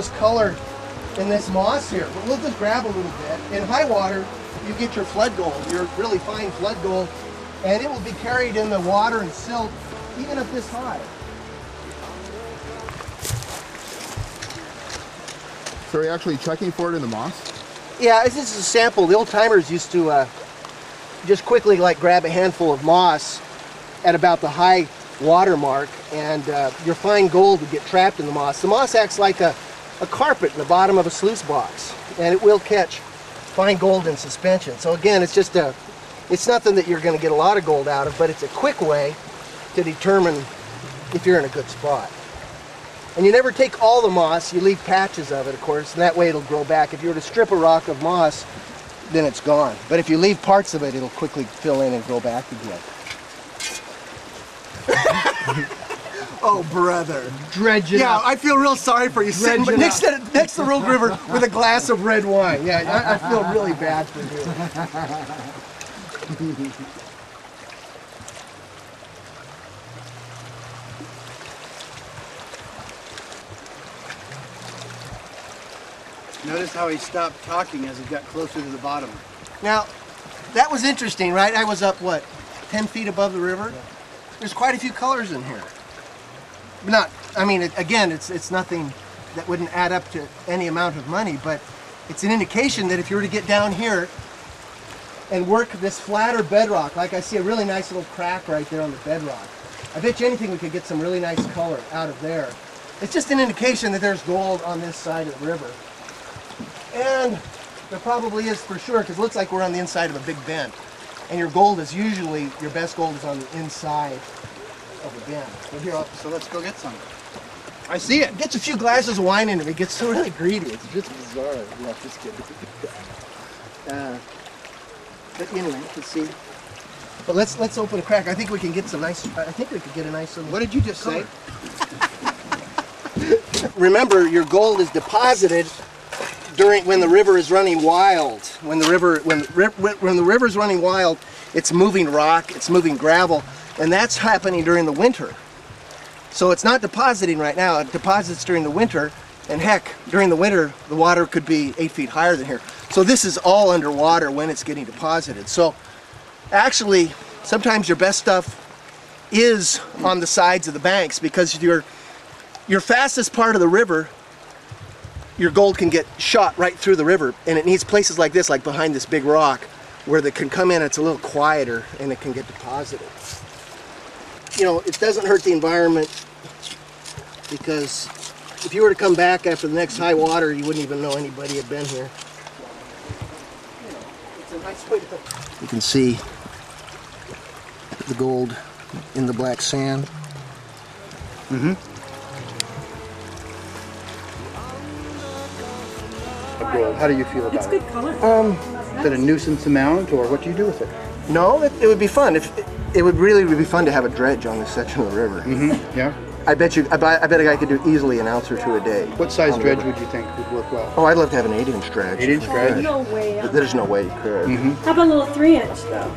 was color in this moss here. But we'll just grab a little bit. In high water, you get your flood gold, your really fine flood gold, and it will be carried in the water and silt even up this high. So are you actually checking for it in the moss? Yeah, this is a sample. The old timers used to just quickly like grab a handful of moss at about the high water mark, and your fine gold would get trapped in the moss. The moss acts like a carpet in the bottom of a sluice box, and it will catch fine gold in suspension. So again, it's just it's nothing that you're going to get a lot of gold out of, but it's a quick way to determine if you're in a good spot. And you never take all the moss, you leave patches of it, of course, and that way it'll grow back. If you were to strip a rock of moss, then it's gone. But if you leave parts of it, it'll quickly fill in and grow back again. Oh, brother. Dredge it up. I feel real sorry for you sitting next to the Rogue River with a glass of red wine. Yeah, I feel really bad for you. Notice how he stopped talking as he got closer to the bottom. Now, that was interesting, right? I was up, what, 10 feet above the river? Yeah. There's quite a few colors in here. Again, it's nothing that wouldn't add up to any amount of money, but it's an indication that if you were to get down here and work this flatter bedrock, like I see a really nice little crack right there on the bedrock, I bet you anything we could get some really nice color out of there. It's just an indication that there's gold on this side of the river. And there probably is for sure, because it looks like we're on the inside of a big bend. And your gold is usually, your best gold is on the inside of a bend. So let's go get some. I see it. Gets a few glasses of wine into me. It gets so really greedy. It's just bizarre. No, just kidding. But anyway, let's see. But let's open a crack. I think we can get some nice. I think we could get a nice little. What did you just say? Remember, your gold is deposited when the river is running wild. When the river is running wild, it's moving rock, it's moving gravel, and that's happening during the winter. So it's not depositing right now. It deposits during the winter, and heck, during the winter, the water could be 8 feet higher than here. So this is all underwater when it's getting deposited. So actually, sometimes your best stuff is on the sides of the banks, because your fastest part of the river, your gold can get shot right through the river, and it needs places like this, like behind this big rock, where they can come in, it's a little quieter, and it can get deposited. You know, it doesn't hurt the environment, because if you were to come back after the next high water, you wouldn't even know anybody had been here. You know, it's a nice way to... You can see the gold in the black sand. Mm-hmm. Gold. How do you feel about it? It's good color. Is it a nuisance amount, or what do you do with it? No, it would be fun. It would really be fun to have a dredge on this section of the river. Mm-hmm. Yeah. I bet a guy could do easily an ounce or two a day. What size dredge would you think would work well? Oh, I'd love to have an 8-inch dredge. 8-inch dredge? No way. There's no way you could. Mm-hmm. How about a little 3-inch though?